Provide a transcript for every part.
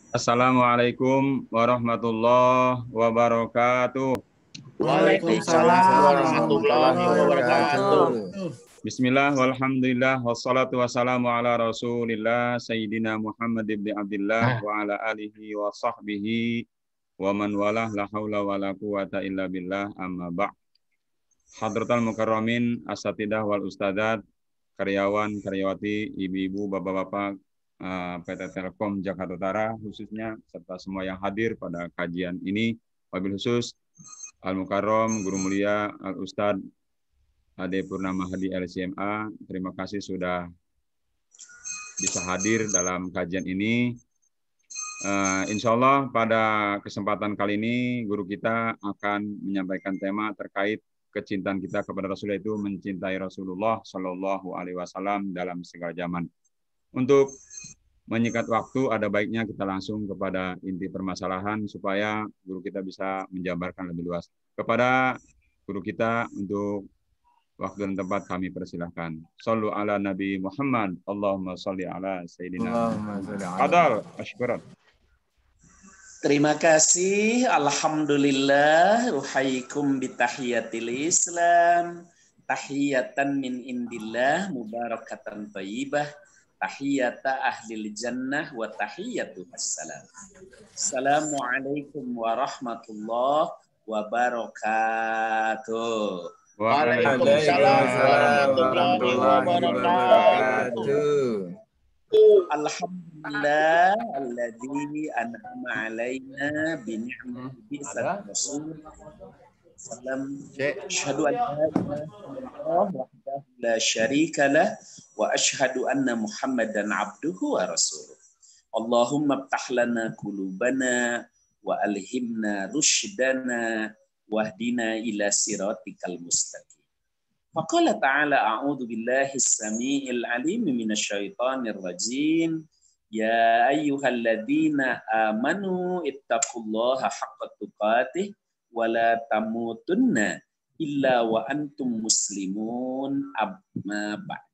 Assalamualaikum warahmatullahi wabarakatuh. Waalaikumsalam warahmatullahi wabarakatuh. Bismillah, walhamdulillah, wassalatu wassalamu ala rasulillah, Sayyidina Muhammad ibn Abdillah, wa ala alihi wa sahbihi, wa man walah, la hawla wa la quwata illa billah, amma ba'. Hadratal mukarramin, asatidah wal ustadat, karyawan, karyawati, ibu-ibu, bapak-bapak, PT Telkom Jakarta Utara khususnya, serta semua yang hadir pada kajian ini, wabil khusus Al-Mukarram, Guru Mulia, Al-Ustadz Ade Purnama Hadi LCMA, terima kasih sudah bisa hadir dalam kajian ini. Insya Allah pada kesempatan kali ini, guru kita akan menyampaikan tema terkait kecintaan kita kepada Rasulullah, itu mencintai Rasulullah Shallallahu Alaihi Wasallam dalam segala zaman. Untuk menyingkat waktu, ada baiknya kita langsung kepada inti permasalahan supaya guru kita bisa menjabarkan lebih luas. Kepada guru kita untuk waktu dan tempat kami persilahkan. Sallu ala Nabi Muhammad. Allahumma salli ala Sayyidina Adal. Ashkurat. Terima kasih. Alhamdulillah. Uhayikum bitahiyatil Islam. Tahiyatan min indillah. Mubarakatan tayyibah. Tahiyata ahlil jannah wa tahiyatu assalam. Assalamualaikum warahmatullahi wabarakatuh. Waalaikumsalam warahmatullahi wabarakatuh. Alhamdulillah alladzi an'ama alaina bi ni'matihi rasul sallam. Asyhadu an la ilaha illallah wahdahu la syarika lah wa asyhadu anna Muhammadan abduhu wa rasuluh. Allahumma iftah lana qulubana wa alhimna rusydana wahdina ila siratikal mustaqim. Faqala ta'ala a'udzu billahi as-sami'il 'alim minasyaitonir rajim. Ya ayyuhalladzina amanu ittaqullaha haqqa tuqatih wa la tamutunna illa wa antum muslimun. Amma ba'du.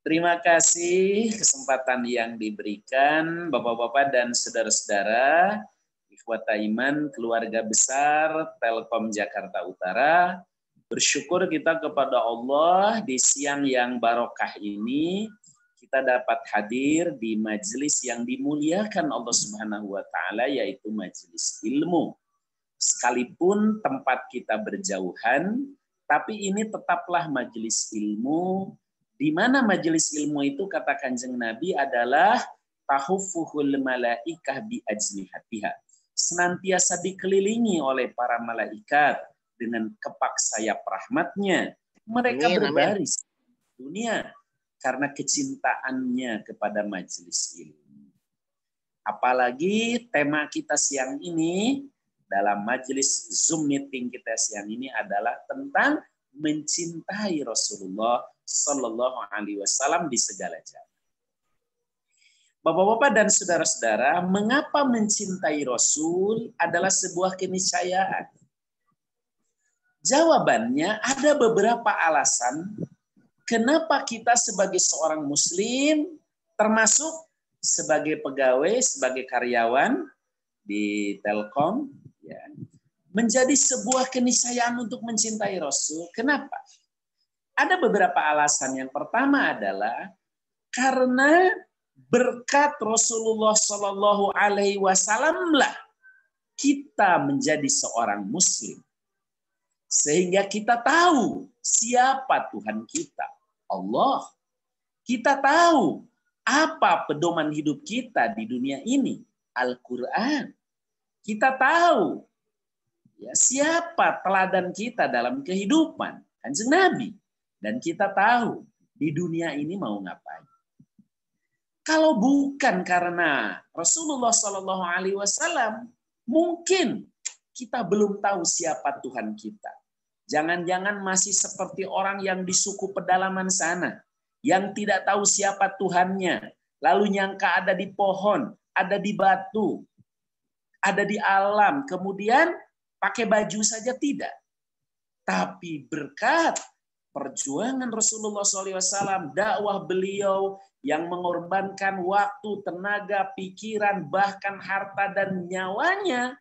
Terima kasih kesempatan yang diberikan Bapak-bapak dan saudara-saudara, ikhwata iman, keluarga besar Telkom Jakarta Utara. Bersyukur kita kepada Allah di siang yang barokah ini kita dapat hadir di majelis yang dimuliakan Allah Subhanahu wa taala, yaitu majelis ilmu. Sekalipun tempat kita berjauhan, tapi ini tetaplah majelis ilmu, di mana majelis ilmu itu kata Kanjeng Nabi adalah tahuffuhul malaikah bi ajnihatiha. Senantiasa dikelilingi oleh para malaikat dengan kepak sayap rahmatnya. Mereka berbaris di dunia karena kecintaannya kepada majelis ilmu. Apalagi tema kita siang ini dalam majelis Zoom meeting kita siang ini adalah tentang mencintai Rasulullah Sallallahu Alaihi Wasallam di segala jalan. Bapak-bapak dan saudara-saudara, mengapa mencintai Rasul adalah sebuah keniscayaan? Jawabannya ada beberapa alasan kenapa kita sebagai seorang muslim, termasuk sebagai pegawai, sebagai karyawan di Telkom, ya, menjadi sebuah keniscayaan untuk mencintai Rasul. Kenapa? Ada beberapa alasan. Yang pertama adalah karena berkat Rasulullah Shallallahu Alaihi Wasallam lah kita menjadi seorang muslim, sehingga kita tahu siapa Tuhan kita, Allah. Kita tahu apa pedoman hidup kita di dunia ini, Al-Quran. Kita tahu ya, siapa teladan kita dalam kehidupan, Kanjeng Nabi. Dan kita tahu di dunia ini mau ngapain. Kalau bukan karena Rasulullah Shallallahu Alaihi Wasallam, mungkin kita belum tahu siapa Tuhan kita. Jangan-jangan masih seperti orang yang di suku pedalaman sana, yang tidak tahu siapa Tuhannya, lalu nyangka ada di pohon, ada di batu, ada di alam, kemudian pakai baju saja tidak. Tapi berkat perjuangan Rasulullah SAW, dakwah beliau, yang mengorbankan waktu, tenaga, pikiran, bahkan harta dan nyawanya,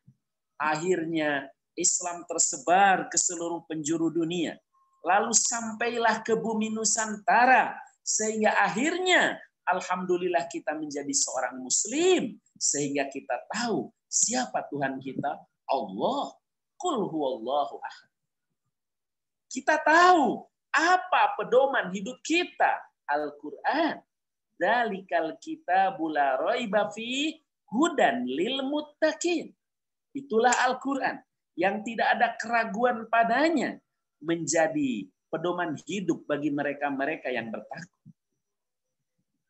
akhirnya Islam tersebar ke seluruh penjuru dunia. Lalu sampailah ke bumi Nusantara, sehingga akhirnya alhamdulillah kita menjadi seorang muslim, sehingga kita tahu siapa Tuhan kita, Allah. Qul huwallahu ahad. Kita tahu apa pedoman hidup kita, Al-Quran. Dzalikal kitabul la raiba fi hudan lil muttaqin. Itulah Al-Quran yang tidak ada keraguan padanya, menjadi pedoman hidup bagi mereka-mereka yang bertakwa.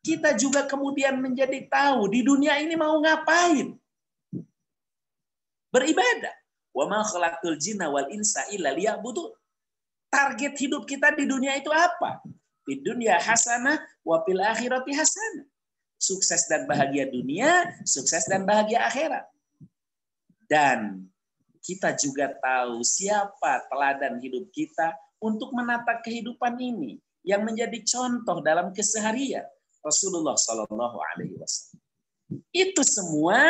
Kita juga kemudian menjadi tahu di dunia ini mau ngapain. Beribadah. Wa ma khalaqtul jinna wal insa illa liya'budun. Target hidup kita di dunia itu apa? Di dunia hasanah wa fil akhirati hasanah. Sukses dan bahagia dunia, sukses dan bahagia akhirat. Dan kita juga tahu siapa teladan hidup kita untuk menata kehidupan ini yang menjadi contoh dalam keseharian, Rasulullah Shallallahu Alaihi Wasallam. Itu semua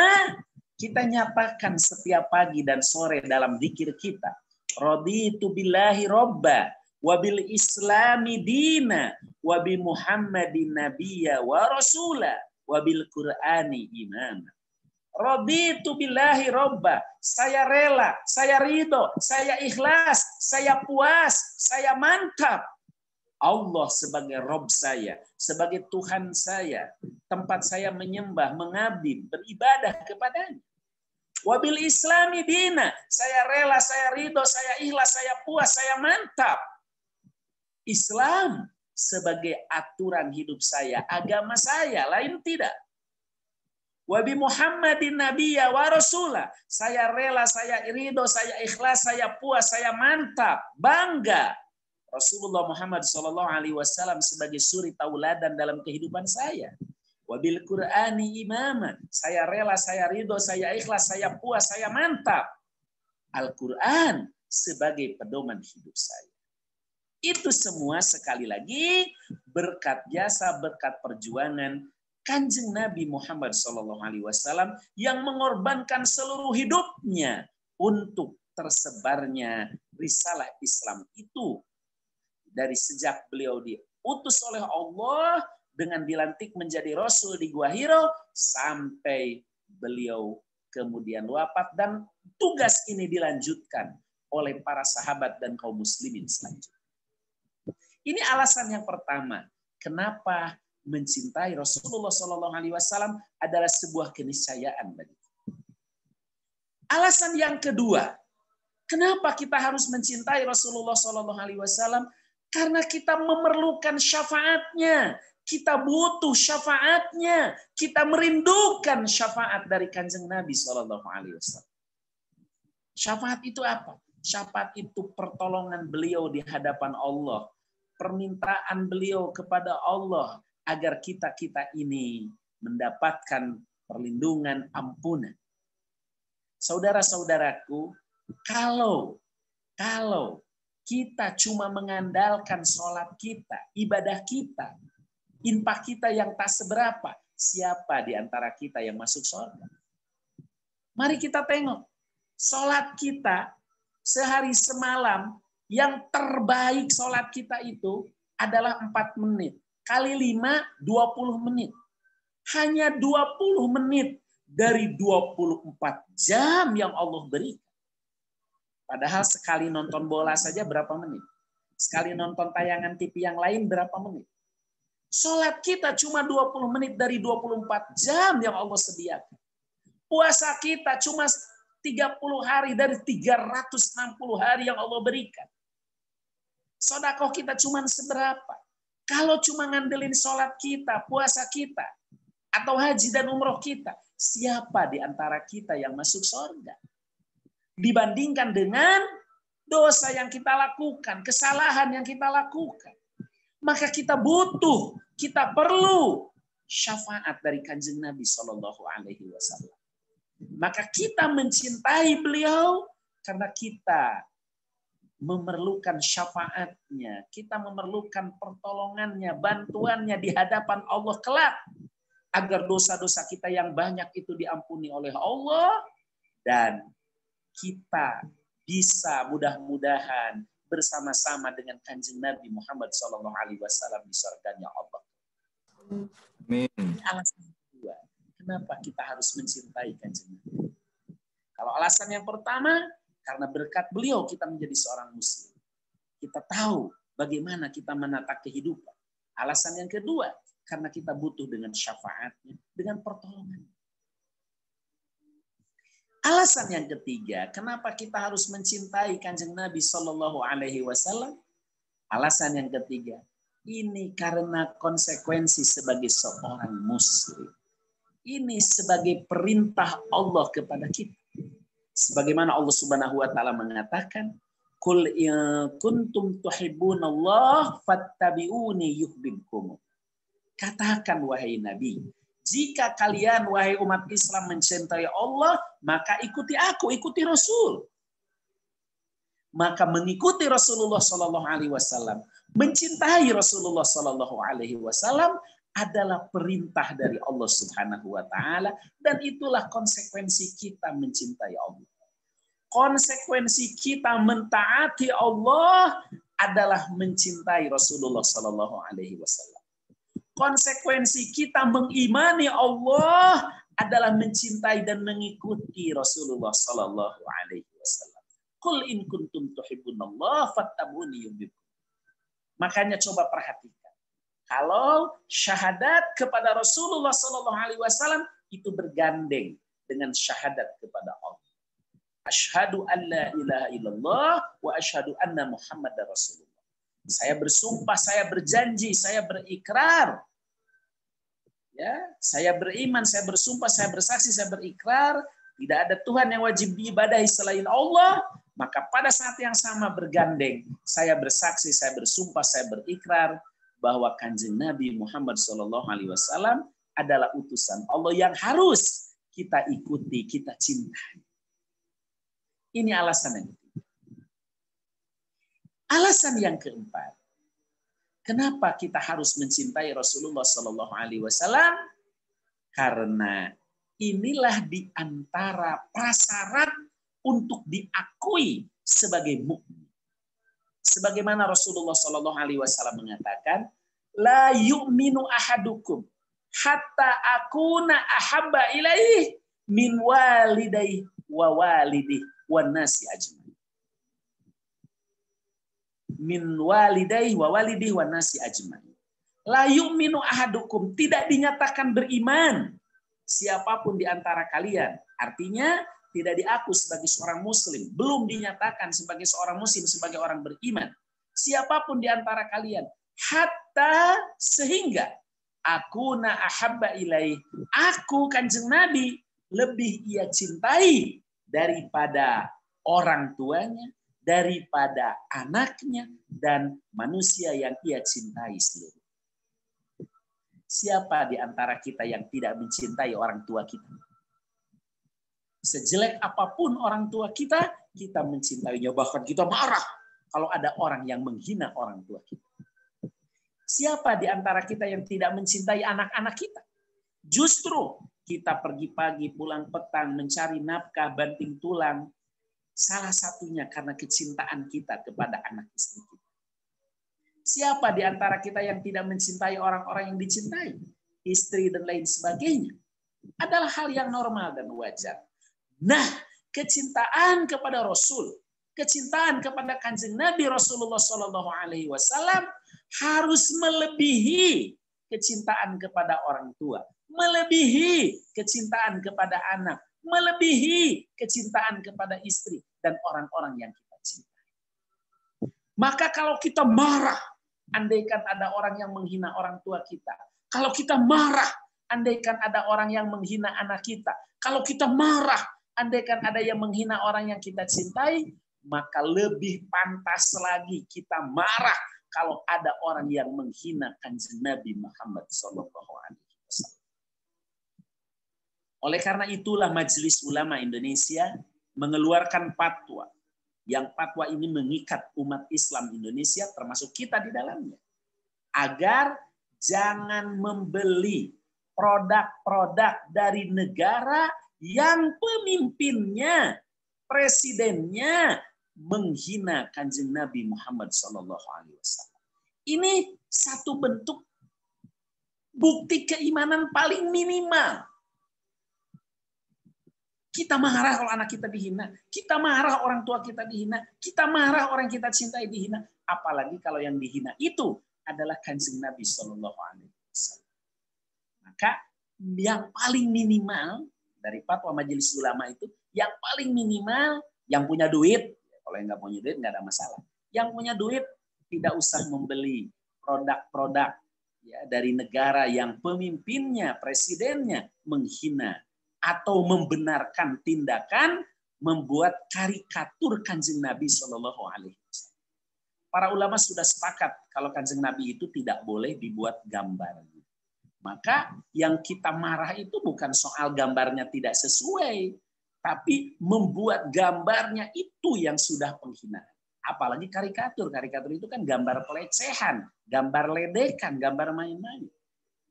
kita nyatakan setiap pagi dan sore dalam zikir kita. Raditu billahi robba wabil islami dina wabi muhammadin nabiyya wa rasula wabil qur'ani imama. Raditu billahi robba, saya rela, saya ridho, saya ikhlas, saya puas, saya mantap. Allah sebagai Rob saya, sebagai Tuhan saya, tempat saya menyembah, mengabdi, beribadah kepadanya. Wabil islami dina, saya rela, saya ridho, saya ikhlas, saya puas, saya mantap. Islam sebagai aturan hidup saya, agama saya, lain tidak. Wabi Muhammadin nabiyya wa rasulah, saya rela, saya ridho, saya ikhlas, saya puas, saya mantap, bangga. Rasulullah Muhammad SAW sebagai suri tauladan dalam kehidupan saya. Wabil Qur'ani imama, saya rela, saya ridho, saya ikhlas, saya puas, saya mantap. Al-Quran sebagai pedoman hidup saya. Itu semua sekali lagi berkat jasa, berkat perjuangan Kanjeng Nabi Muhammad SAW yang mengorbankan seluruh hidupnya untuk tersebarnya risalah Islam itu. Dari sejak beliau diutus oleh Allah dengan dilantik menjadi Rasul di Gua Hiro sampai beliau kemudian wafat, dan tugas ini dilanjutkan oleh para sahabat dan kaum muslimin selanjutnya. Ini alasan yang pertama, kenapa mencintai Rasulullah SAW adalah sebuah keniscayaan bagi kita. Alasan yang kedua, kenapa kita harus mencintai Rasulullah SAW? Karena kita memerlukan syafaatnya, kita butuh syafaatnya, kita merindukan syafaat dari Kanjeng Nabi SAW. Syafaat itu apa? Syafaat itu pertolongan beliau di hadapan Allah, permintaan beliau kepada Allah agar kita ini mendapatkan perlindungan, ampunan. Saudara-saudaraku, kalau kita cuma mengandalkan sholat kita, ibadah kita, infak kita yang tak seberapa, siapa di antara kita yang masuk surga? Mari kita tengok, sholat kita sehari semalam, yang terbaik sholat kita itu adalah 4 menit. Kali 5, 20 menit. Hanya 20 menit dari 24 jam yang Allah berikan. Padahal sekali nonton bola saja berapa menit? Sekali nonton tayangan TV yang lain berapa menit? Sholat kita cuma 20 menit dari 24 jam yang Allah sediakan. Puasa kita cuma 30 hari dari 360 hari yang Allah berikan. Sedekah kita cuma seberapa? Kalau cuma ngandelin sholat kita, puasa kita, atau haji dan umroh kita, siapa di antara kita yang masuk surga? Dibandingkan dengan dosa yang kita lakukan, kesalahan yang kita lakukan. Maka kita butuh, kita perlu syafaat dari Kanjeng Nabi SAW. Maka kita mencintai beliau karena kita memerlukan syafaatnya, kita memerlukan pertolongannya, bantuannya di hadapan Allah kelak, agar dosa-dosa kita yang banyak itu diampuni oleh Allah, dan kita bisa mudah-mudahan bersama-sama dengan Kanjeng Nabi Muhammad SAW di surganya Allah. Amin. Ini alasan kedua, kenapa kita harus mencintai Kanjeng Nabi. Kalau alasan yang pertama, karena berkat beliau kita menjadi seorang muslim. Kita tahu bagaimana kita menata kehidupan. Alasan yang kedua, karena kita butuh dengan syafaatnya, dengan pertolongannya. Alasan yang ketiga, kenapa kita harus mencintai Kanjeng Nabi SAW? Alasan yang ketiga, ini karena konsekuensi sebagai seorang muslim. Ini sebagai perintah Allah kepada kita. Sebagaimana Allah Subhanahu wa taala mengatakan, "Qul in kuntum tuhibbunallah fattabi'uni yuhibbukum." Katakan wahai Nabi, jika kalian wahai umat Islam mencintai Allah, maka ikuti aku, ikuti Rasul. Maka mengikuti Rasulullah sallallahu alaihi wasallam, mencintai Rasulullah sallallahu alaihi wasallam adalah perintah dari Allah Subhanahu wa taala, dan itulah konsekuensi kita mencintai Allah. Konsekuensi kita mentaati Allah adalah mencintai Rasulullah sallallahu alaihi wasallam. Konsekuensi kita mengimani Allah adalah mencintai dan mengikuti Rasulullah sallallahu alaihi wasallam. Qul in kuntum tuhibbunallah fattabi'uni yuhibbukum. Makanya coba perhatikan. Kalau syahadat kepada Rasulullah Sallallahu Alaihi Wasallam itu bergandeng dengan syahadat kepada Allah. Asyhadu an la ilaha illallah wa asyhadu anna Muhammadar Rasulullah. Saya bersumpah, saya berjanji, saya berikrar. Ya, saya beriman, saya bersumpah, saya bersaksi, saya berikrar tidak ada Tuhan yang wajib diibadahi selain Allah. Maka pada saat yang sama bergandeng, saya bersaksi, saya bersumpah, saya berikrar bahwa Kanjeng Nabi Muhammad SAW adalah utusan Allah yang harus kita ikuti, kita cintai. Ini alasan yang ketiga. Alasan yang keempat, kenapa kita harus mencintai Rasulullah SAW? Karena inilah di antara prasyarat untuk diakui sebagai mukmin. Sebagaimana Rasulullah SAW mengatakan, la yu'minu ahadukum hatta akuna ahabba ilaih min walidayhi wa walidih wan nasi ajmain. Min walidayhi wa walidih wan nasi ajmain. La yu'minu ahadukum, tidak dinyatakan beriman siapapun di antara kalian. Artinya tidak diaku sebagai seorang muslim, belum dinyatakan sebagai seorang muslim, sebagai orang beriman. Siapapun di antara kalian, hatta sehingga akuna ahabba ilaih, aku Kanjeng Nabi lebih ia cintai daripada orang tuanya, daripada anaknya, dan manusia yang ia cintai seluruh. Siapa di antara kita yang tidak mencintai orang tua kita? Sejelek apapun orang tua kita, kita mencintainya. Bahkan kita marah kalau ada orang yang menghina orang tua kita. Siapa di antara kita yang tidak mencintai anak-anak kita? Justru kita pergi pagi, pulang petang, mencari nafkah, banting tulang. Salah satunya karena kecintaan kita kepada anak istri kita. Siapa di antara kita yang tidak mencintai orang-orang yang dicintai? Istri dan lain sebagainya. Adalah hal yang normal dan wajar. Nah, kecintaan kepada Rasul, kecintaan kepada Kanjeng Nabi Rasulullah SAW harus melebihi kecintaan kepada orang tua, melebihi kecintaan kepada anak, melebihi kecintaan kepada istri dan orang-orang yang kita cintai. Maka kalau kita marah, andaikan ada orang yang menghina orang tua kita, kalau kita marah, andaikan ada orang yang menghina anak kita, kalau kita marah, andaikan ada yang menghina orang yang kita cintai, maka lebih pantas lagi kita marah kalau ada orang yang menghina Kanjeng Nabi Muhammad SAW. Oleh karena itulah Majelis Ulama Indonesia mengeluarkan fatwa yang fatwa ini mengikat umat Islam Indonesia termasuk kita di dalamnya. Agar jangan membeli produk-produk dari negara yang pemimpinnya, presidennya menghina Kanjeng Nabi Muhammad SAW. Ini satu bentuk bukti keimanan paling minimal. Kita marah kalau anak kita dihina. Kita marah orang tua kita dihina. Kita marah orang kita cintai dihina. Apalagi kalau yang dihina itu adalah Kanjeng Nabi SAW. Maka yang paling minimal dari fatwa Majelis Ulama itu, yang paling minimal yang punya duit. Kalau yang nggak punya duit nggak ada masalah. Yang punya duit tidak usah membeli produk-produk ya, dari negara yang pemimpinnya, presidennya menghina atau membenarkan tindakan membuat karikatur Kanjeng Nabi SAW. Para ulama sudah sepakat kalau Kanjeng Nabi itu tidak boleh dibuat gambar. Maka yang kita marah itu bukan soal gambarnya tidak sesuai, tapi membuat gambarnya itu yang sudah penghinaan. Apalagi karikatur. Karikatur itu kan gambar pelecehan, gambar ledekan, gambar main-main.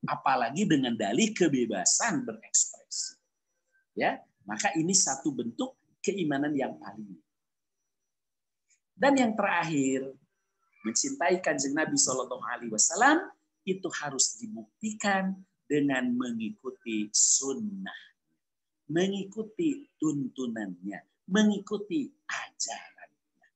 Apalagi dengan dalih kebebasan berekspresi. Ya, maka ini satu bentuk keimanan yang paling. Dan yang terakhir, mencintai Kanjeng Nabi SAW itu harus dibuktikan dengan mengikuti sunnah, mengikuti tuntunannya, mengikuti ajarannya.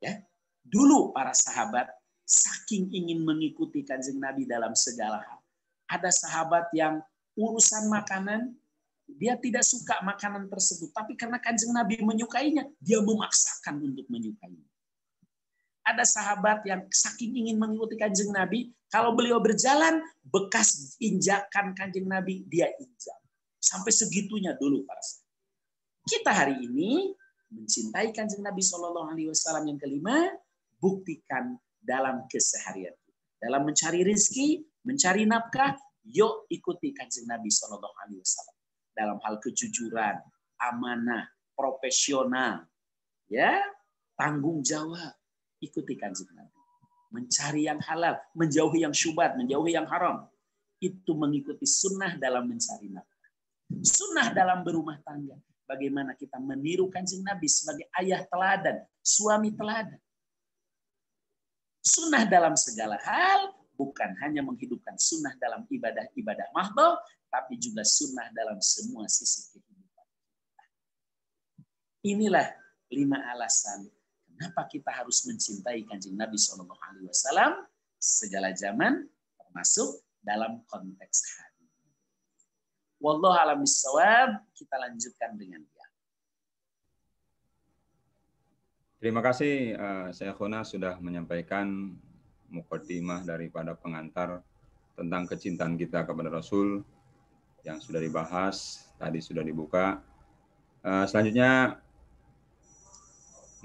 Ya, dulu para sahabat saking ingin mengikuti Kanjeng Nabi dalam segala hal. Ada sahabat yang urusan makanan dia tidak suka makanan tersebut, tapi karena Kanjeng Nabi menyukainya, dia memaksakan untuk menyukainya. Ada sahabat yang saking ingin mengikuti Kanjeng Nabi, kalau beliau berjalan, bekas injakan Kanjeng Nabi, dia injak. Sampai segitunya dulu para sahabat. Kita hari ini mencintai Kanjeng Nabi SAW yang kelima, buktikan dalam keseharian. Dalam mencari rezeki, mencari nafkah, yuk ikuti Kanjeng Nabi SAW. Dalam hal kejujuran, amanah, profesional, ya, tanggung jawab, ikuti Kanjeng Nabi. Mencari yang halal, menjauhi yang syubhat, menjauhi yang haram. Itu mengikuti sunnah dalam mencari nafkah. Sunnah dalam berumah tangga. Bagaimana kita meniru Kanjeng Nabi sebagai ayah teladan, suami teladan. Sunnah dalam segala hal, bukan hanya menghidupkan sunnah dalam ibadah-ibadah mahdhah, tapi juga sunnah dalam semua sisi kehidupan. Inilah 5 alasan kenapa kita harus mencintai Kanjeng Nabi SAW segala zaman, termasuk dalam konteks hari. Wallahu a'lam bishawab. Kita lanjutkan dengan dia. Terima kasih Syekhuna sudah menyampaikan muqaddimah daripada pengantar tentang kecintaan kita kepada Rasul yang sudah dibahas, tadi sudah dibuka. Selanjutnya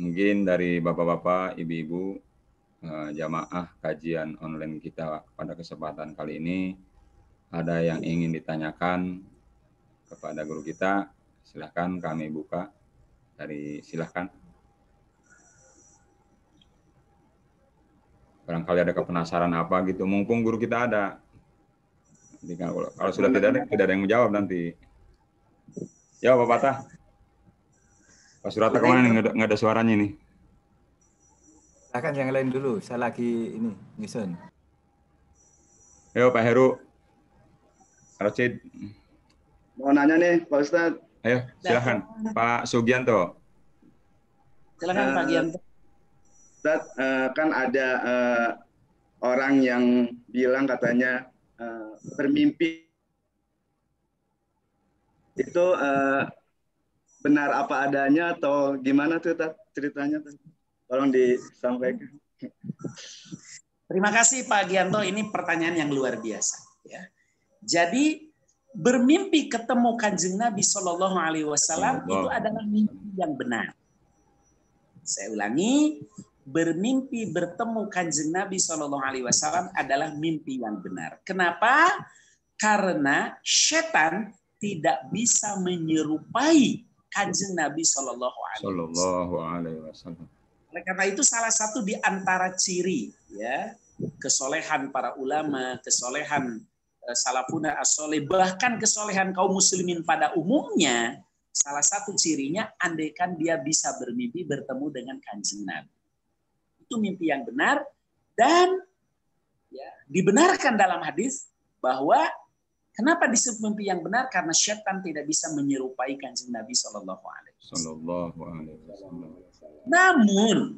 mungkin dari bapak-bapak, ibu-ibu, jamaah kajian online kita pada kesempatan kali ini, ada yang ingin ditanyakan kepada guru kita, silahkan kami buka. Silahkan. Barangkali ada kepenasaran apa gitu, mumpung guru kita ada. Kalau sudah tidak ada yang menjawab nanti. Ya Pak Patah. Pak Surata kemana nih? Nggak ada suaranya nih. Silakan yang lain dulu. Saya lagi ini nyusun. Ayo Pak Heru. Rashid. Mau nanya nih Pak Ustadz. Ayo silakan Pak Sugianto. Silakan Pak Gianto. Ustadz, kan ada orang yang bilang katanya bermimpi itu benar apa adanya atau gimana tuh ceritanya? Tolong disampaikan. Terima kasih Pak Gianto, ini pertanyaan yang luar biasa. Ya. Jadi bermimpi ketemu Kanjeng Nabi SAW itu adalah mimpi yang benar. Saya ulangi, bermimpi bertemu Kanjeng Nabi SAW adalah mimpi yang benar. Kenapa? Karena setan tidak bisa menyerupai Kanjeng Nabi Shallallahu Alaihi Wasallam. Oleh karena itu salah satu di antara ciri ya kesolehan para ulama, kesolehan salafuna as-soleh, bahkan kesolehan kaum muslimin pada umumnya, salah satu cirinya andaikan dia bisa bermimpi bertemu dengan Kanjeng Nabi. Itu mimpi yang benar dan ya, dibenarkan dalam hadis bahwa kenapa disebut mimpi yang benar? Karena syaitan tidak bisa menyerupai Kanjeng Nabi Shallallahu Alaihi Wasallam.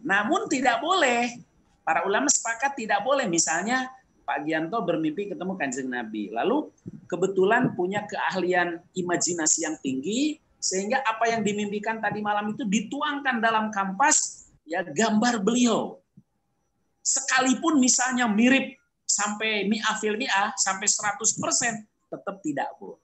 Namun tidak boleh. Para ulama sepakat tidak boleh. Misalnya Pak Gianto bermimpi ketemu Kanjeng Nabi, lalu kebetulan punya keahlian imajinasi yang tinggi, sehingga apa yang dimimpikan tadi malam itu dituangkan dalam kampas ya gambar beliau. Sekalipun misalnya mirip sampai mi'afil mi'ah, sampai 100%, tetap tidak boleh.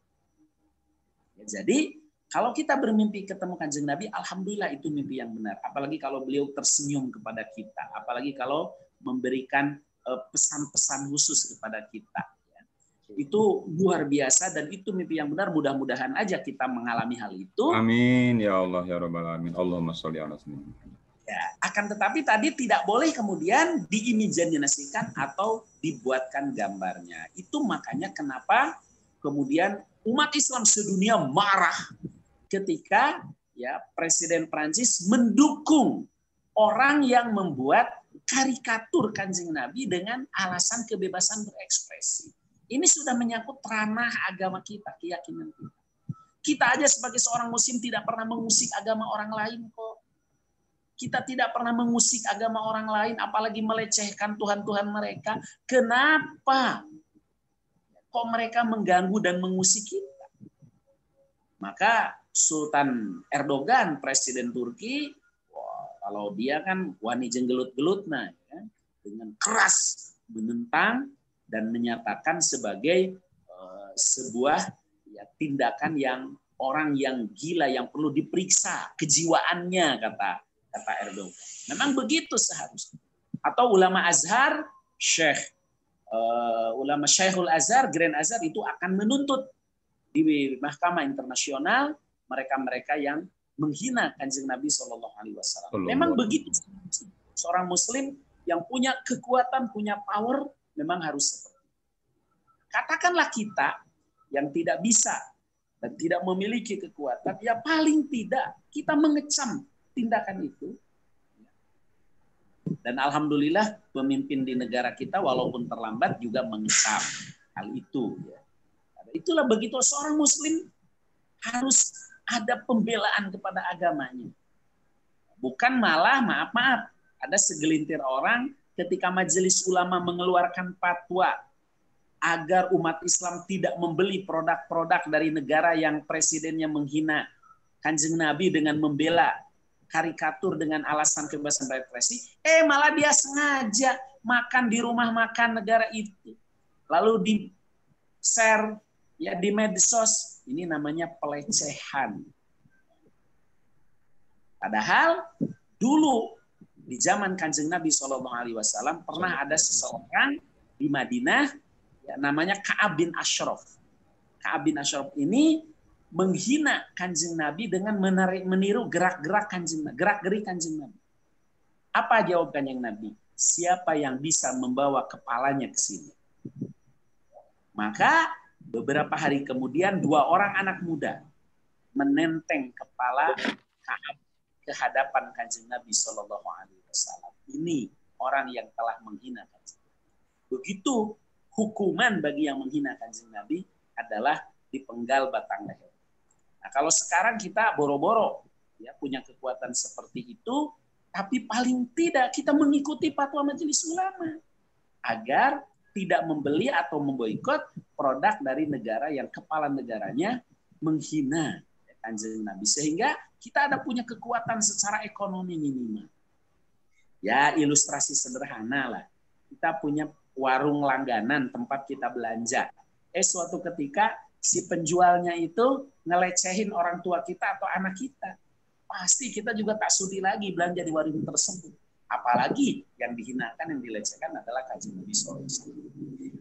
Ya, jadi kalau kita bermimpi ketemu Kanjeng Nabi, alhamdulillah itu mimpi yang benar. Apalagi kalau beliau tersenyum kepada kita, apalagi kalau memberikan pesan-pesan khusus kepada kita. Itu luar biasa dan itu mimpi yang benar. Mudah-mudahan aja kita mengalami hal itu. Amin ya Allah ya Rabbal alamin. Allahumma sholli ala sayyidina. Ya, akan tetapi tadi tidak boleh kemudian diimajinasikan atau dibuatkan gambarnya. Itu makanya kenapa kemudian umat Islam sedunia marah ketika ya Presiden Prancis mendukung orang yang membuat karikatur Kanjeng Nabi dengan alasan kebebasan berekspresi. Ini sudah menyangkut ranah agama kita, keyakinan kita. Kita aja sebagai seorang muslim tidak pernah mengusik agama orang lain kok. Kita tidak pernah mengusik agama orang lain, apalagi melecehkan Tuhan-Tuhan mereka. Kenapa kok mereka mengganggu dan mengusik kita? Maka Sultan Erdogan, Presiden Turki, kalau dia kan wani jenggelut-gelut, nah, ya, dengan keras menentang dan menyatakan sebagai sebuah ya, tindakan yang orang yang gila yang perlu diperiksa kejiwaannya, kata Erdogan. Memang begitu seharusnya. Atau ulama Azhar, ulama Syekhul Azhar, Grand Azhar itu akan menuntut di mahkamah internasional mereka-mereka yang menghina Kanjeng Nabi Shallallahu Alaihi Wasallam. Memang begitu. Seorang Muslim yang punya kekuatan, punya power, memang harus seperti itu. Katakanlah kita yang tidak bisa dan tidak memiliki kekuatan, ya paling tidak kita mengecam tindakan itu. Dan alhamdulillah pemimpin di negara kita walaupun terlambat juga mengecam hal itu. Itulah begitu seorang Muslim harus ada pembelaan kepada agamanya. Bukan malah, maaf, ada segelintir orang ketika majelis ulama mengeluarkan fatwa agar umat Islam tidak membeli produk-produk dari negara yang presidennya menghina Kanjeng Nabi dengan membela karikatur dengan alasan kebebasan berekspresi, malah dia sengaja makan di rumah makan negara itu. Lalu di-share ya di medsos. Ini namanya pelecehan. Padahal dulu di zaman Kanjeng Nabi SAW pernah ada seseorang di Madinah ya, namanya Ka'ab bin Ashraf. Ka'ab bin Ashraf ini menghina Kanjeng Nabi dengan meniru gerak-gerik Kanjeng Nabi. Apa jawab Kanjeng Nabi? Siapa yang bisa membawa kepalanya ke sini? Maka beberapa hari kemudian 2 orang anak muda menenteng kepala Ka'ab ke hadapan Kanjeng Nabi Shallallahu Alaihi Wasallam. Ini orang yang telah menghina Kanjeng Nabi. Begitu hukuman bagi yang menghina Kanjeng Nabi adalah dipenggal batang leher. Nah, kalau sekarang kita boro-boro ya punya kekuatan seperti itu, tapi paling tidak kita mengikuti fatwa majelis ulama agar tidak membeli atau memboikot produk dari negara yang kepala negaranya menghina Kanjeng Nabi. Sehingga kita ada punya kekuatan secara ekonomi minimal. Ya ilustrasi sederhana lah. Kita punya warung langganan tempat kita belanja. Suatu ketika si penjualnya itu ngelecehin orang tua kita atau anak kita. Pasti kita juga tak sudi lagi belanja di warung tersebut. Apalagi yang dihinakan, yang dilecehkan adalah Kanjeng Nabi SAW.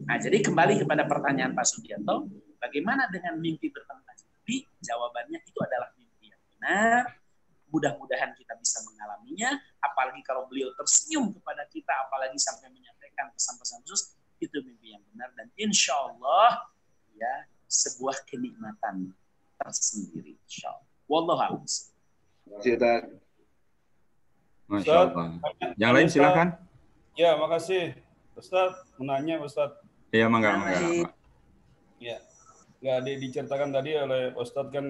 Nah, jadi kembali kepada pertanyaan Pak Sugianto, bagaimana dengan mimpi bertemu Kanjeng Nabi? Jawabannya itu adalah mimpi yang benar. benar. Mudah-mudahan kita bisa mengalaminya, apalagi kalau beliau tersenyum kepada kita, apalagi sampai menyampaikan pesan-pesan khusus, itu mimpi yang benar dan insya Allah ya sebuah kenikmatan tersendiri. Insya Allah. Wallahu a'lam. Masya Allah. Yang lain silakan. Ya, makasih. Ustaz, menanya Ustaz. Iya, mangga. Ya. Ya, diceritakan tadi oleh Ustadz kan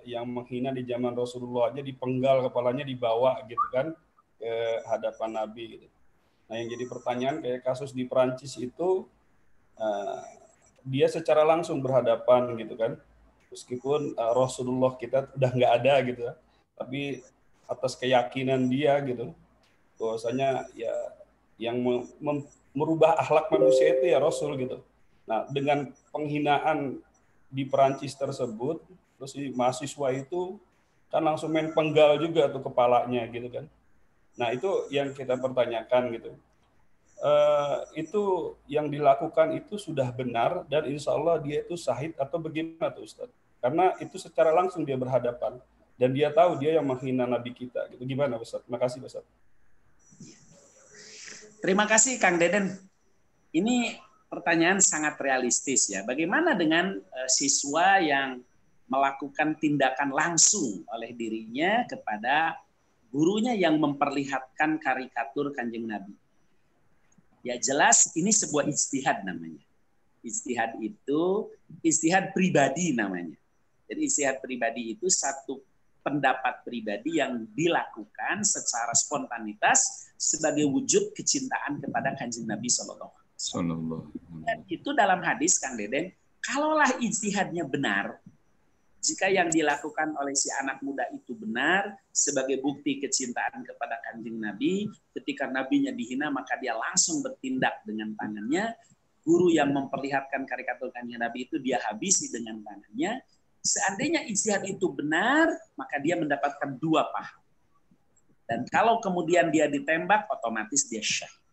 yang menghina di zaman Rasulullah aja dipenggal kepalanya, dibawa gitu kan ke hadapan Nabi gitu. Nah, yang jadi pertanyaan kayak kasus di Perancis itu dia secara langsung berhadapan gitu kan, meskipun Rasulullah kita udah nggak ada gitu, tapi atas keyakinan dia gitu bahwasanya ya yang merubah akhlak manusia itu ya Rasul gitu. Nah, dengan penghinaan di Perancis tersebut, terus si mahasiswa itu kan langsung main penggal juga tuh kepalanya gitu kan. Nah, itu yang kita pertanyakan gitu. Itu yang dilakukan itu sudah benar dan insya Allah dia itu syahid atau bagaimana tuh Ustaz? Karena itu secara langsung dia berhadapan dan dia tahu dia yang menghina Nabi kita gitu. Gimana Ustaz? Makasih Ustaz. Terima kasih Kang Deden. Ini pertanyaan sangat realistis ya. Bagaimana dengan siswa yang melakukan tindakan langsung oleh dirinya kepada gurunya yang memperlihatkan karikatur Kanjeng Nabi? Ya jelas ini sebuah ijtihad namanya. Ijtihad itu ijtihad pribadi namanya. Jadi ijtihad pribadi itu satu pendapat pribadi yang dilakukan secara spontanitas sebagai wujud kecintaan kepada Kanjeng Nabi SAW. Dan itu dalam hadis Kang Deden, kalaulah ijtihadnya benar, jika yang dilakukan oleh si anak muda itu benar sebagai bukti kecintaan kepada Kanjeng Nabi, ketika nabinya dihina maka dia langsung bertindak dengan tangannya. Guru yang memperlihatkan karikatur Kanjeng Nabi itu dia habisi dengan tangannya. Seandainya ijtihad itu benar, maka dia mendapatkan 2 pahala. Dan kalau kemudian dia ditembak, otomatis dia syahid.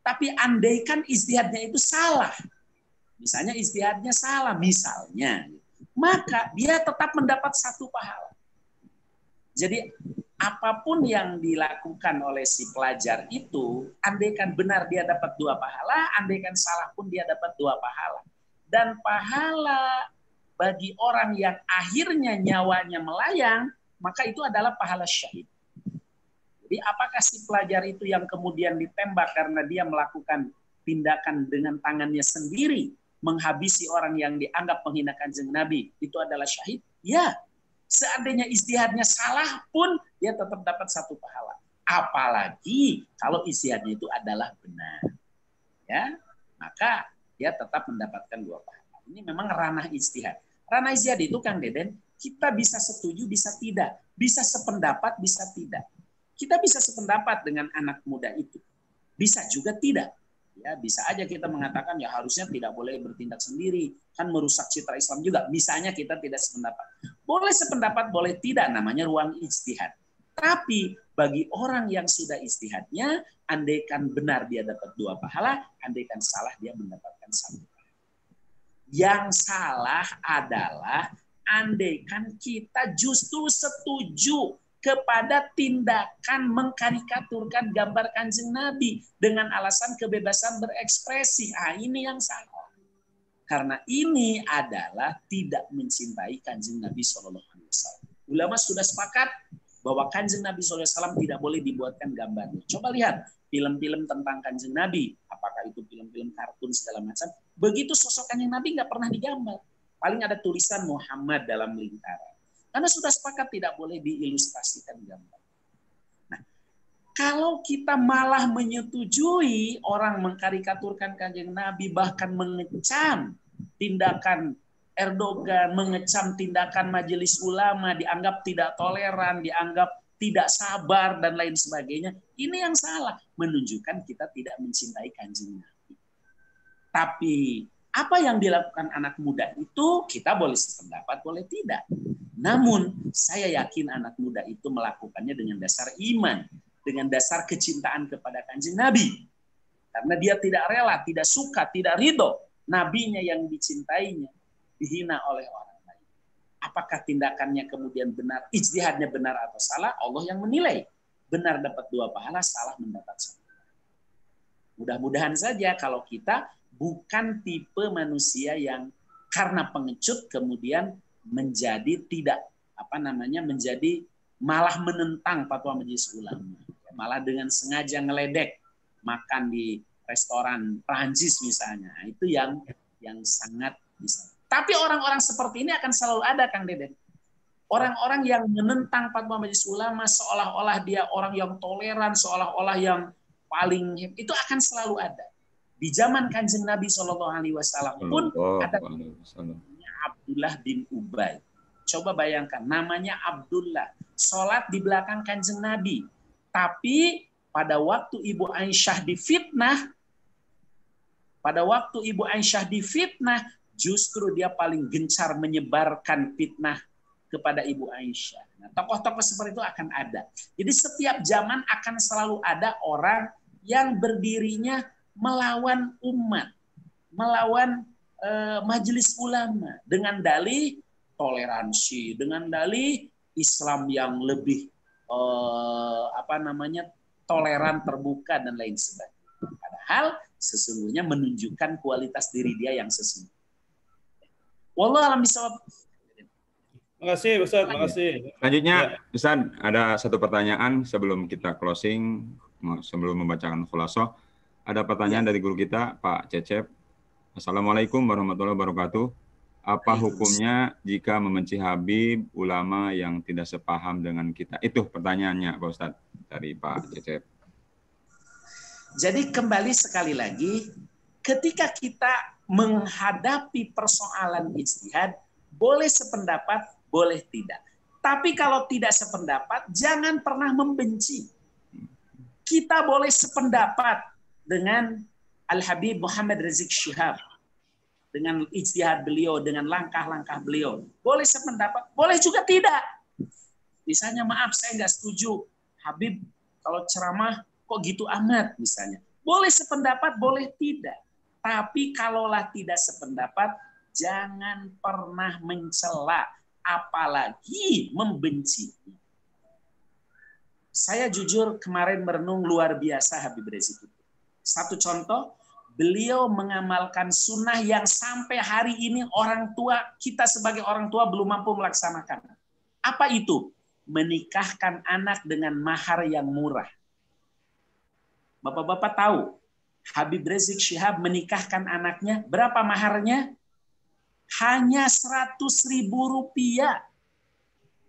Tapi andaikan ijtihadnya itu salah, misalnya ijtihadnya salah, maka dia tetap mendapat 1 pahala. Jadi apapun yang dilakukan oleh si pelajar itu, andaikan benar dia dapat 2 pahala, andaikan salah pun dia dapat 2 pahala. Dan pahala bagi orang yang akhirnya nyawanya melayang, maka itu adalah pahala syahid. Jadi apakah si pelajar itu yang kemudian ditembak karena dia melakukan tindakan dengan tangannya sendiri, menghabisi orang yang dianggap menghina Kanjeng Nabi, itu adalah syahid? Ya. Seandainya ijtihadnya salah pun, dia tetap dapat 1 pahala. Apalagi kalau ijtihadnya itu adalah benar. Ya, maka dia tetap mendapatkan 2 pahala. Ini memang ranah ijtihad. Ranah ijtihad itu Kang Deden, kita bisa setuju, bisa tidak. Bisa sependapat, bisa tidak. Kita bisa sependapat dengan anak muda itu. Bisa juga tidak. Ya, bisa aja kita mengatakan ya harusnya tidak boleh bertindak sendiri. Kan merusak citra Islam juga. Misalnya kita tidak sependapat. Boleh sependapat, boleh tidak. Namanya ruang ijtihad. Tapi bagi orang yang sudah ijtihadnya, andaikan benar dia dapat 2 pahala, andaikan salah dia mendapatkan 1 pahala. Yang salah adalah andaikan kita justru setuju kepada tindakan mengkarikaturkan gambar Kanjeng Nabi dengan alasan kebebasan berekspresi. Ini yang salah. Karena ini adalah tidak mencintai Kanjeng Nabi SAW. Ulama sudah sepakat bahwa Kanjeng Nabi SAW tidak boleh dibuatkan gambarnya. Coba lihat film-film tentang Kanjeng Nabi. Apakah itu film-film kartun segala macam. Begitu sosok Kanjeng Nabi nggak pernah digambar. Paling ada tulisan Muhammad dalam lingkaran. Karena sudah sepakat tidak boleh diilustrasikan gambar. Nah, kalau kita malah menyetujui orang mengkarikaturkan Kanjeng Nabi, bahkan mengecam tindakan Erdogan, mengecam tindakan majelis ulama, dianggap tidak toleran, dianggap tidak sabar, dan lain sebagainya. Ini yang salah, menunjukkan kita tidak mencintai Kanjeng Nabi. Tapi apa yang dilakukan anak muda itu kita boleh sependapat, boleh tidak. Namun saya yakin anak muda itu melakukannya dengan dasar iman, dengan dasar kecintaan kepada Kanjeng Nabi. Karena dia tidak rela, tidak suka, tidak ridho nabinya yang dicintainya dihina oleh orang lain. Apakah tindakannya kemudian benar, ijtihadnya benar atau salah, Allah yang menilai. Benar dapat 2 pahala, salah mendapat 1. Mudah-mudahan saja kalau kita bukan tipe manusia yang karena pengecut kemudian menjadi menjadi malah menentang fatwa majelis ulama, malah dengan sengaja ngeledek makan di restoran Prancis misalnya. Itu yang sangat bisa. Tapi orang-orang seperti ini akan selalu ada, Kang Deden. Orang-orang yang menentang fatwa majelis ulama seolah-olah dia orang yang toleran, seolah-olah yang paling itu akan selalu ada. Di zaman Kanjeng Nabi SAW pun ada Abdullah bin Ubay. Coba bayangkan, namanya Abdullah, sholat di belakang Kanjeng Nabi. Tapi pada waktu Ibu Aisyah difitnah, justru dia paling gencar menyebarkan fitnah kepada Ibu Aisyah. Nah, tokoh-tokoh seperti itu akan ada. Jadi setiap zaman akan selalu ada orang yang berdirinya melawan umat, melawan majelis ulama dengan dalih toleransi, dengan dalih Islam yang lebih toleran, terbuka dan lain sebagainya. Padahal sesungguhnya menunjukkan kualitas diri dia yang sesungguhnya. Wallahu a'lam bishawab. Makasih Ustaz, makasih. Selanjutnya, Ustaz, ada satu pertanyaan sebelum kita closing, sebelum membacakan khulasoh. Ada pertanyaan dari guru kita, Pak Cecep. Assalamualaikum warahmatullahi wabarakatuh. Apa hukumnya jika membenci Habib, ulama yang tidak sepaham dengan kita? Itu pertanyaannya, Pak Ustadz, dari Pak Cecep. Jadi kembali sekali lagi, ketika kita menghadapi persoalan ijtihad, boleh sependapat, boleh tidak. Tapi kalau tidak sependapat, jangan pernah membenci. Kita boleh sependapat dengan Al-Habib Muhammad Rizik Syihab, dengan ijtihad beliau, dengan langkah-langkah beliau. Boleh sependapat, boleh juga tidak. Misalnya, maaf saya nggak setuju, Habib kalau ceramah kok gitu amat misalnya. Boleh sependapat, boleh tidak. Tapi kalaulah tidak sependapat, jangan pernah mencela, apalagi membenci. Saya jujur kemarin merenung luar biasa Habib Rizik itu. Satu contoh, beliau mengamalkan sunnah yang sampai hari ini orang tua, kita sebagai orang tua belum mampu melaksanakan. Apa itu? Menikahkan anak dengan mahar yang murah. Bapak-bapak tahu, Habib Rizik Syihab menikahkan anaknya, berapa maharnya? Hanya 100.000 rupiah.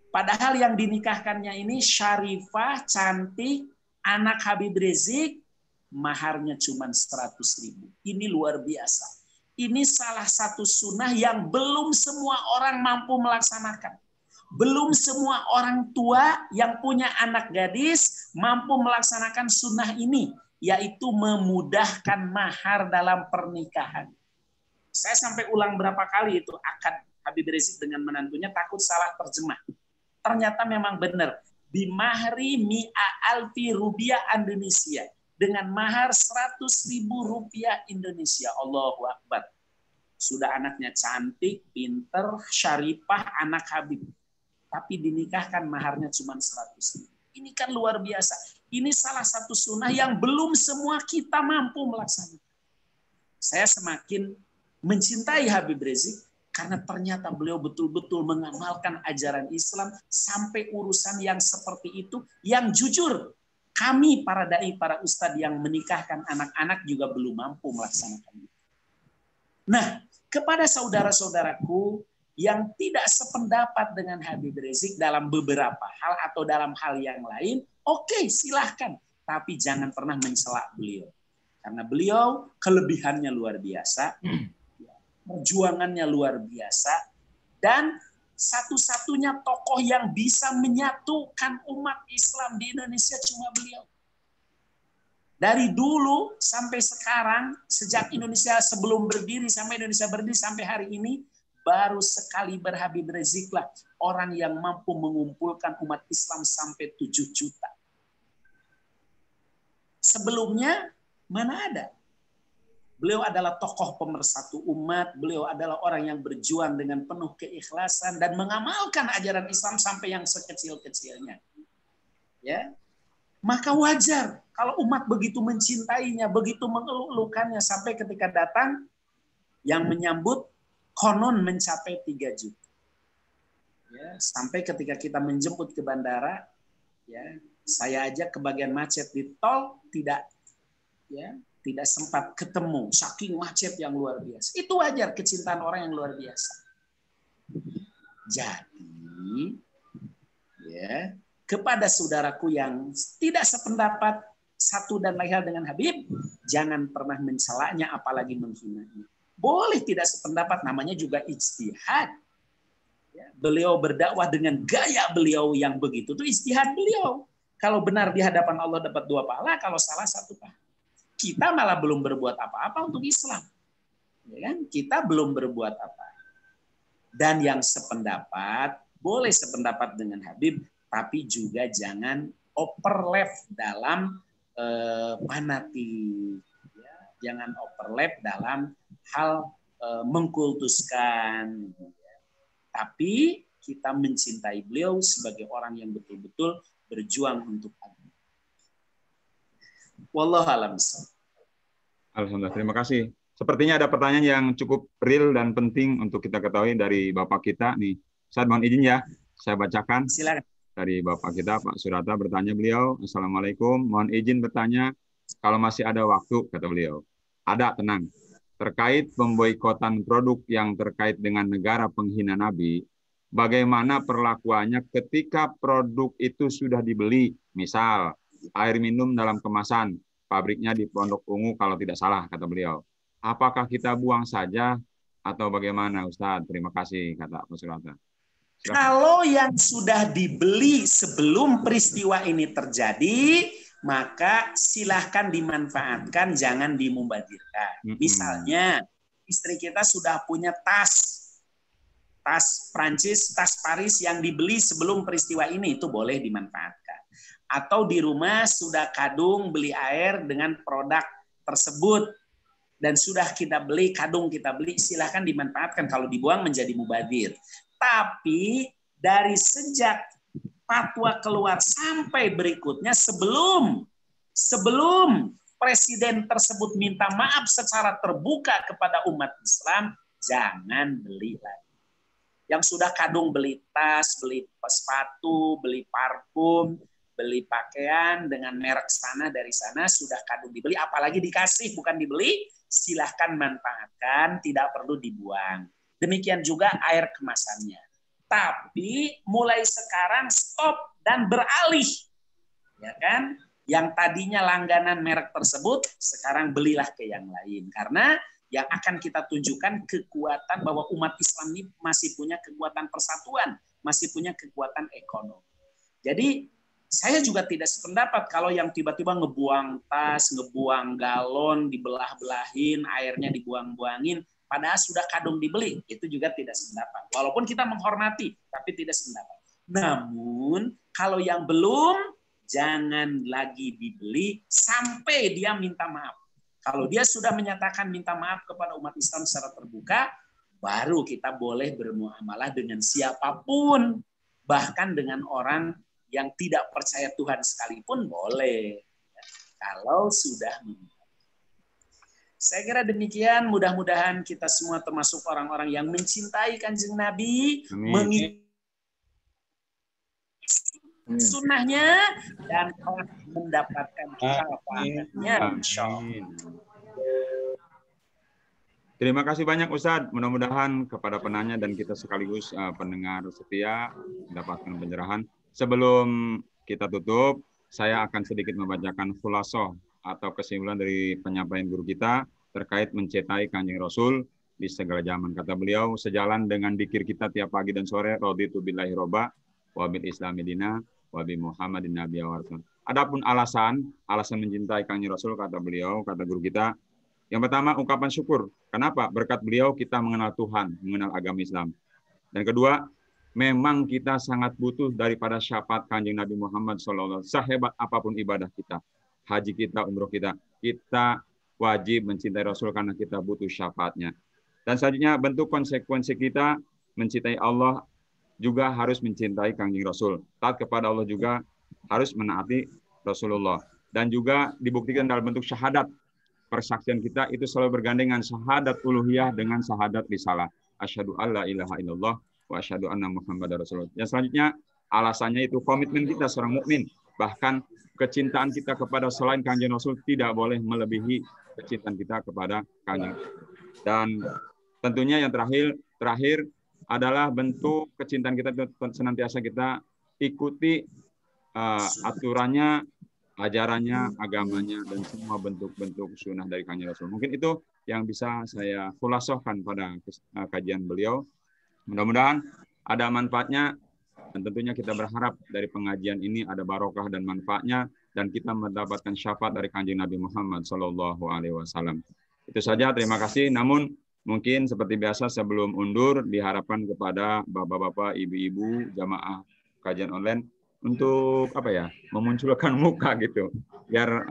Padahal yang dinikahkannya ini syarifah, cantik, anak Habib Rizik, maharnya cuma 100.000. Ini luar biasa. Ini salah satu sunnah yang belum semua orang mampu melaksanakan. Belum semua orang tua yang punya anak gadis mampu melaksanakan sunnah ini, yaitu memudahkan mahar dalam pernikahan. Saya sampai ulang berapa kali itu akad Habib Rizik dengan menantunya, takut salah terjemah. Ternyata memang benar. Bimahri mi'a alfi rupiah Indonesia. Dengan mahar 100.000 rupiah Indonesia. Allahu Akbar. Sudah anaknya cantik, pinter, syarifah, anak Habib. Tapi dinikahkan maharnya cuma 100.000. Ini kan luar biasa. Ini salah satu sunnah yang belum semua kita mampu melaksanakan. Saya semakin mencintai Habib Rizik karena ternyata beliau betul-betul mengamalkan ajaran Islam sampai urusan yang seperti itu, yang jujur kami para dai, para ustadz yang menikahkan anak-anak juga belum mampu melaksanakan itu. Nah, kepada saudara-saudaraku yang tidak sependapat dengan Habib Rizik dalam beberapa hal atau dalam hal yang lain, oke, silahkan. Tapi jangan pernah mencela beliau. Karena beliau kelebihannya luar biasa, perjuangannya luar biasa, dan satu-satunya tokoh yang bisa menyatukan umat Islam di Indonesia cuma beliau. Dari dulu sampai sekarang, sejak Indonesia sebelum berdiri sampai Indonesia berdiri sampai hari ini, baru sekali Habib Rizik lah orang yang mampu mengumpulkan umat Islam sampai 7 juta. Sebelumnya mana ada? Beliau adalah tokoh pemersatu umat, beliau adalah orang yang berjuang dengan penuh keikhlasan dan mengamalkan ajaran Islam sampai yang sekecil-kecilnya. Ya. Maka wajar kalau umat begitu mencintainya, begitu mengeluh-elukannya sampai ketika datang yang menyambut konon mencapai 3 juta. Ya, sampai ketika kita menjemput ke bandara, ya, saya aja kebagian macet di tol tidak sempat ketemu, saking macet yang luar biasa. Itu wajar kecintaan orang yang luar biasa. Jadi, ya, kepada saudaraku yang tidak sependapat satu dan lain hal dengan Habib, jangan pernah mencelanya apalagi menghinanya. Boleh tidak sependapat, namanya juga ijtihad. Ya, beliau berdakwah dengan gaya beliau yang begitu, itu ijtihad beliau. Kalau benar di hadapan Allah dapat 2 pahala, kalau salah 1 pahala. Kita malah belum berbuat apa-apa untuk Islam. Ya kan? Kita belum berbuat apa. Dan yang sependapat, boleh sependapat dengan Habib, tapi juga jangan overlap dalam fanatik. Ya. Jangan overlap dalam hal mengkultuskan. Ya. Tapi kita mencintai beliau sebagai orang yang betul-betul berjuang untuk agama. Wallahu a'lam. Alhamdulillah, terima kasih. Sepertinya ada pertanyaan yang cukup real dan penting untuk kita ketahui dari Bapak kita nih. Saya mohon izin ya, saya bacakan. Silakan. Dari Bapak kita, Pak Surata, bertanya beliau, Assalamualaikum, mohon izin bertanya, kalau masih ada waktu, kata beliau. Ada, tenang. Terkait pemboikotan produk yang terkait dengan negara penghina Nabi, bagaimana perlakuannya ketika produk itu sudah dibeli, misal air minum dalam kemasan, pabriknya di Pondok Ungu kalau tidak salah, kata beliau. Apakah kita buang saja atau bagaimana, Ustaz? Terima kasih, kata Pak Surata. Kalau yang sudah dibeli sebelum peristiwa ini terjadi, maka silahkan dimanfaatkan, jangan dimubazirkan. Misalnya, istri kita sudah punya tas Prancis, tas Paris yang dibeli sebelum peristiwa ini, itu boleh dimanfaatkan. Atau di rumah sudah kadung beli air dengan produk tersebut dan sudah kita beli, kadung kita beli, silahkan dimanfaatkan. Kalau dibuang menjadi mubazir. Tapi dari sejak fatwa keluar sampai berikutnya, sebelum presiden tersebut minta maaf secara terbuka kepada umat Islam, jangan beli lagi. Yang sudah kadung beli tas, beli sepatu, beli parfum, beli pakaian dengan merek sana dari sana, sudah kadung dibeli, apalagi dikasih bukan dibeli, silahkan manfaatkan, tidak perlu dibuang. Demikian juga air kemasannya. Tapi mulai sekarang stop dan beralih. Ya kan? Yang tadinya langganan merek tersebut, sekarang belilah ke yang lain. Karena yang akan kita tunjukkan kekuatan bahwa umat Islam ini masih punya kekuatan persatuan, masih punya kekuatan ekonomi. Jadi saya juga tidak sependapat kalau yang tiba-tiba ngebuang tas, ngebuang galon, dibelah-belahin, airnya dibuang-buangin, padahal sudah kadung dibeli, itu juga tidak sependapat. Walaupun kita menghormati, tapi tidak sependapat. Namun kalau yang belum, jangan lagi dibeli sampai dia minta maaf. Kalau dia sudah menyatakan minta maaf kepada umat Islam secara terbuka, baru kita boleh bermuamalah dengan siapapun, bahkan dengan orang yang tidak percaya Tuhan sekalipun boleh. Kalau sudah minta. Saya kira demikian, mudah-mudahan kita semua termasuk orang-orang yang mencintai Kanjeng Nabi, mengikuti sunnahnya, dan mendapatkan syafaatnya. Terima kasih banyak Ustadz. Mudah-mudahan kepada penanya dan kita sekaligus pendengar setia mendapatkan pencerahan. Sebelum kita tutup, saya akan sedikit membacakan khulasoh atau kesimpulan dari penyampaian guru kita terkait mencintai Kanjeng Rasul di segala zaman. Kata beliau, sejalan dengan dzikir kita tiap pagi dan sore, raditu billahi robba wa bil islami dina wa bi Muhammadin nabiyya wa rasul. Adapun alasan mencintai Kanjeng Rasul, kata beliau, kata guru kita, yang pertama ungkapan syukur. Kenapa? Berkat beliau kita mengenal Tuhan, mengenal agama Islam. Dan kedua, memang kita sangat butuh daripada syafaat Kanjeng Nabi Muhammad SAW. Sehebat apapun ibadah kita, haji kita, umroh kita, kita wajib mencintai Rasul karena kita butuh syafaatnya. Dan selanjutnya bentuk konsekuensi kita mencintai Allah juga harus mencintai Kanjeng Rasul. Taat kepada Allah juga harus menaati Rasulullah. Dan juga dibuktikan dalam bentuk syahadat. Persaksian kita itu selalu bergandengan syahadat uluhiyah dengan syahadat risalah. Asyhadu alla ilaha illallah wa asyhadu anna Muhammadar Rasulullah. Yang selanjutnya alasannya itu komitmen kita seorang mukmin. Bahkan kecintaan kita kepada selain Kanjeng Rasul tidak boleh melebihi kecintaan kita kepada Kanjeng Rasul. Dan tentunya yang terakhir adalah bentuk kecintaan kita senantiasa kita ikuti aturannya, ajarannya, agamanya, dan semua bentuk-bentuk sunnah dari Kanjeng Rasul. Mungkin itu yang bisa saya khulasohkan pada kajian beliau. Mudah-mudahan ada manfaatnya, dan tentunya kita berharap dari pengajian ini ada barokah dan manfaatnya, dan kita mendapatkan syafaat dari Kanjeng Nabi Muhammad SAW. Itu saja, terima kasih. Namun mungkin seperti biasa sebelum undur diharapkan kepada bapak-bapak, ibu-ibu, jamaah kajian online untuk memunculkan muka gitu, biar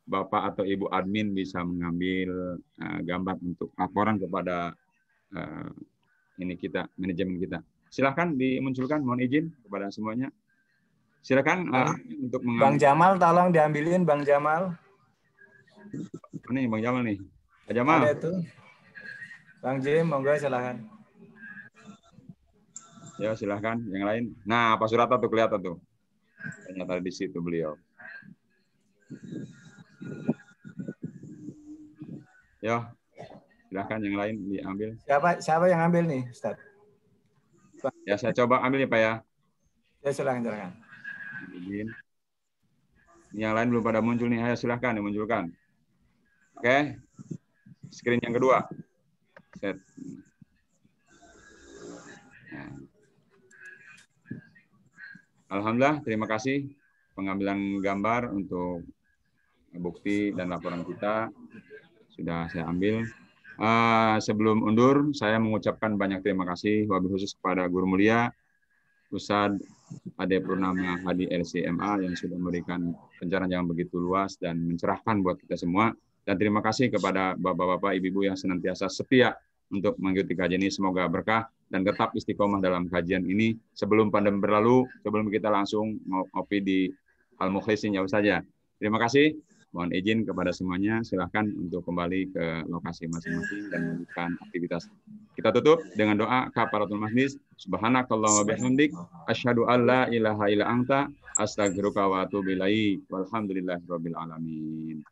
bapak atau ibu admin bisa mengambil gambar untuk laporan kepada manajemen kita. Silakan dimunculkan, mohon izin kepada semuanya. Silakan untuk mengambil. Bang Jamal, tolong diambilin Bang Jamal. Ini Bang Jamal nih. Pak Jamal. Ada itu. Bang Jim, monggo silakan. Ya, silahkan. Yang lain. Nah, Pak Surata tuh kelihatan tuh. Ternyata di situ beliau. Ya, silahkan yang lain diambil. Siapa yang ambil nih, Ustaz? Ya, saya coba ambil ya, Pak ya. Ya, silakan. Ini yang lain belum pada muncul nih. Ayo silahkan dimunculkan. Oke. Screen yang kedua. Set. Alhamdulillah, terima kasih pengambilan gambar untuk bukti dan laporan kita sudah saya ambil. Sebelum undur, saya mengucapkan banyak terima kasih wabil khusus kepada Guru Mulia Ustadz Ade Purnama Hadi LCMA yang sudah memberikan pencerahan yang begitu luas dan mencerahkan buat kita semua. Dan terima kasih kepada bapak-bapak, ibu-ibu yang senantiasa setia untuk mengikuti kajian ini. Semoga berkah dan tetap istiqomah dalam kajian ini. Sebelum pandemi berlalu, sebelum kita langsung ngopi di Al-Mukhlisin jauh saja. Terima kasih. Mohon izin kepada semuanya. Silahkan untuk kembali ke lokasi masing-masing dan melanjutkan aktivitas. Kita tutup dengan doa kafaratul majlis. Subhanakallahumma wa bihamdik asyhadu an la ilaha illa anta astaghfiruka wa atubu ilaik. Walhamdulillahirabbil alamin.